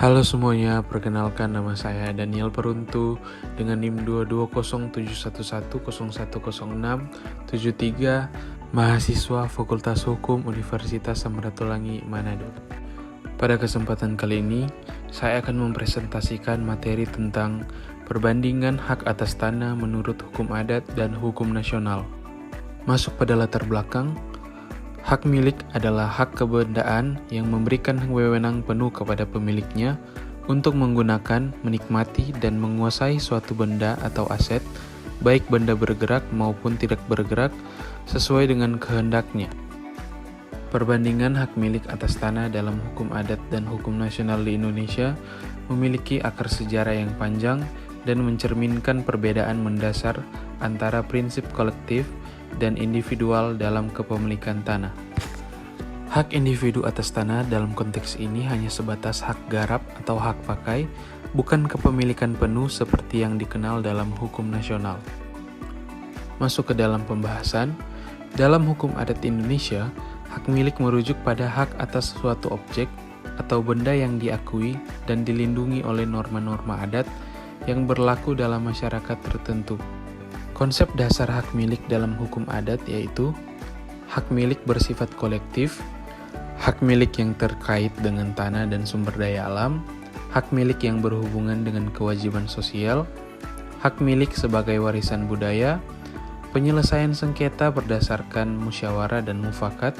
Halo semuanya, perkenalkan nama saya Daniel Peruntu dengan NIM 22071010673, mahasiswa Fakultas Hukum Universitas Samratulangi Manado. Pada kesempatan kali ini, saya akan mempresentasikan materi tentang perbandingan hak atas tanah menurut hukum adat dan hukum nasional. Masuk pada latar belakang. Hak milik adalah hak kebendaan yang memberikan wewenang penuh kepada pemiliknya untuk menggunakan, menikmati, dan menguasai suatu benda atau aset, baik benda bergerak maupun tidak bergerak, sesuai dengan kehendaknya. Perbandingan hak milik atas tanah dalam hukum adat dan hukum nasional di Indonesia memiliki akar sejarah yang panjang dan mencerminkan perbedaan mendasar antara prinsip kolektif dan individual dalam kepemilikan tanah. Hak individu atas tanah dalam konteks ini hanya sebatas hak garap atau hak pakai, bukan kepemilikan penuh seperti yang dikenal dalam hukum nasional. Masuk ke dalam pembahasan. Dalam hukum adat Indonesia, hak milik merujuk pada hak atas suatu objek atau benda yang diakui dan dilindungi oleh norma-norma adat yang berlaku dalam masyarakat tertentu. Konsep dasar hak milik dalam hukum adat yaitu hak milik bersifat kolektif, hak milik yang terkait dengan tanah dan sumber daya alam, hak milik yang berhubungan dengan kewajiban sosial, hak milik sebagai warisan budaya, penyelesaian sengketa berdasarkan musyawarah dan mufakat,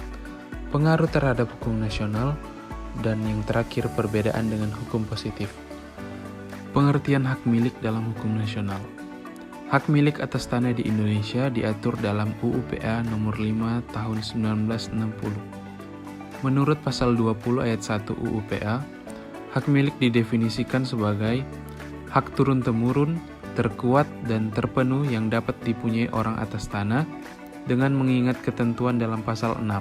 pengaruh terhadap hukum nasional, dan yang terakhir perbedaan dengan hukum positif. Pengertian hak milik dalam hukum nasional. Hak milik atas tanah di Indonesia diatur dalam UU PA nomor 5 tahun 1960. Menurut pasal 20 ayat 1 UU PA, hak milik didefinisikan sebagai hak turun-temurun, terkuat dan terpenuh yang dapat dipunyai orang atas tanah dengan mengingat ketentuan dalam pasal 6.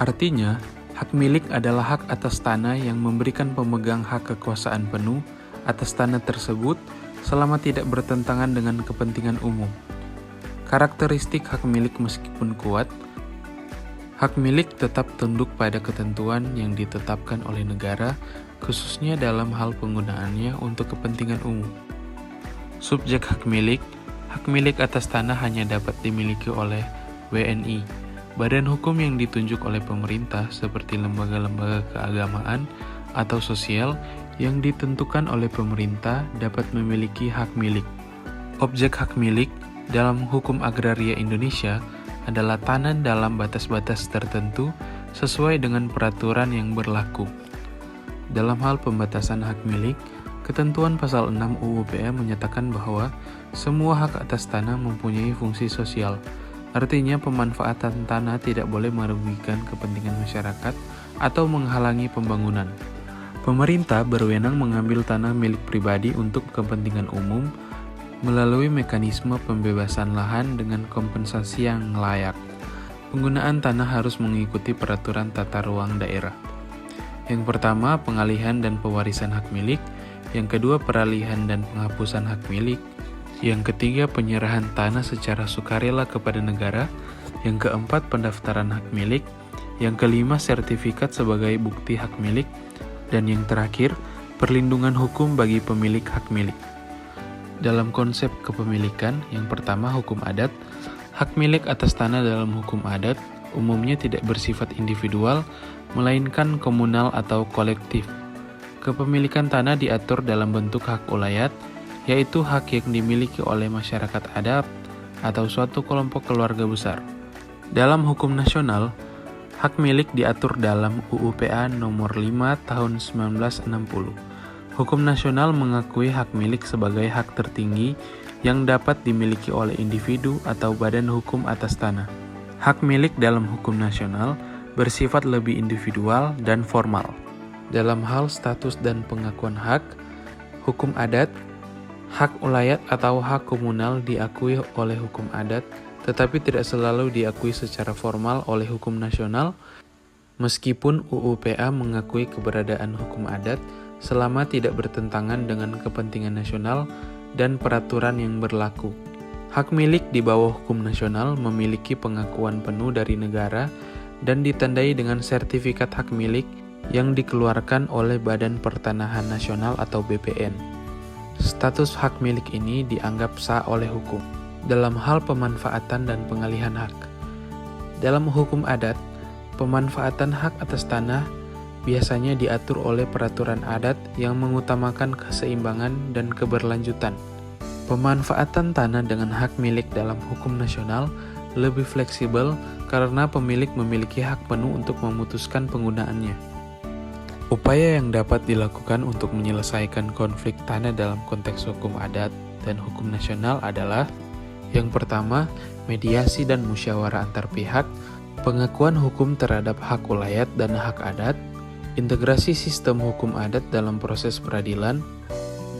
Artinya, hak milik adalah hak atas tanah yang memberikan pemegang hak kekuasaan penuh atas tanah tersebut selama tidak bertentangan dengan kepentingan umum. Karakteristik hak milik meskipun kuat, hak milik tetap tunduk pada ketentuan yang ditetapkan oleh negara, khususnya dalam hal penggunaannya untuk kepentingan umum. Subjek hak milik atas tanah hanya dapat dimiliki oleh WNI, badan hukum yang ditunjuk oleh pemerintah seperti lembaga-lembaga keagamaan atau sosial yang ditentukan oleh pemerintah dapat memiliki hak milik. Objek hak milik dalam hukum agraria Indonesia adalah tanah dalam batas-batas tertentu sesuai dengan peraturan yang berlaku. Dalam hal pembatasan hak milik, ketentuan pasal 6 UU PA menyatakan bahwa semua hak atas tanah mempunyai fungsi sosial. Artinya pemanfaatan tanah tidak boleh merugikan kepentingan masyarakat atau menghalangi pembangunan. Pemerintah berwenang mengambil tanah milik pribadi untuk kepentingan umum melalui mekanisme pembebasan lahan dengan kompensasi yang layak. Penggunaan tanah harus mengikuti peraturan tata ruang daerah. Yang pertama, pengalihan dan pewarisan hak milik. Yang kedua, peralihan dan penghapusan hak milik. Yang ketiga, penyerahan tanah secara sukarela kepada negara. Yang keempat, pendaftaran hak milik. Yang kelima, sertifikat sebagai bukti hak milik. Dan yang terakhir, perlindungan hukum bagi pemilik hak milik. Dalam konsep kepemilikan, yang pertama hukum adat, hak milik atas tanah dalam hukum adat umumnya tidak bersifat individual, melainkan komunal atau kolektif. Kepemilikan tanah diatur dalam bentuk hak ulayat, yaitu hak yang dimiliki oleh masyarakat adat atau suatu kelompok keluarga besar. Dalam hukum nasional, hak milik diatur dalam UU PA nomor 5 tahun 1960. Hukum nasional mengakui hak milik sebagai hak tertinggi yang dapat dimiliki oleh individu atau badan hukum atas tanah. Hak milik dalam hukum nasional bersifat lebih individual dan formal. Dalam hal status dan pengakuan hak, hukum adat, hak ulayat atau hak komunal diakui oleh hukum adat, tetapi tidak selalu diakui secara formal oleh hukum nasional, meskipun UU PA mengakui keberadaan hukum adat selama tidak bertentangan dengan kepentingan nasional dan peraturan yang berlaku. Hak milik di bawah hukum nasional memiliki pengakuan penuh dari negara dan ditandai dengan sertifikat hak milik yang dikeluarkan oleh Badan Pertanahan Nasional atau BPN. Status hak milik ini dianggap sah oleh hukum dalam hal pemanfaatan dan pengalihan hak. Dalam hukum adat, pemanfaatan hak atas tanah biasanya diatur oleh peraturan adat yang mengutamakan keseimbangan dan keberlanjutan. Pemanfaatan tanah dengan hak milik dalam hukum nasional lebih fleksibel karena pemilik memiliki hak penuh untuk memutuskan penggunaannya. Upaya yang dapat dilakukan untuk menyelesaikan konflik tanah dalam konteks hukum adat dan hukum nasional adalah: yang pertama, mediasi dan musyawarah antar pihak, pengakuan hukum terhadap hak ulayat dan hak adat, integrasi sistem hukum adat dalam proses peradilan,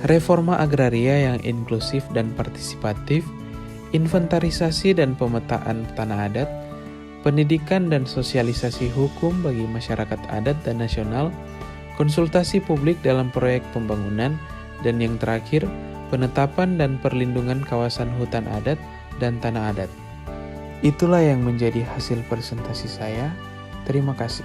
reforma agraria yang inklusif dan partisipatif, inventarisasi dan pemetaan tanah adat, pendidikan dan sosialisasi hukum bagi masyarakat adat dan nasional, konsultasi publik dalam proyek pembangunan, dan yang terakhir, penetapan dan perlindungan kawasan hutan adat dan tanah adat. Itulah yang menjadi hasil presentasi saya. Terima kasih.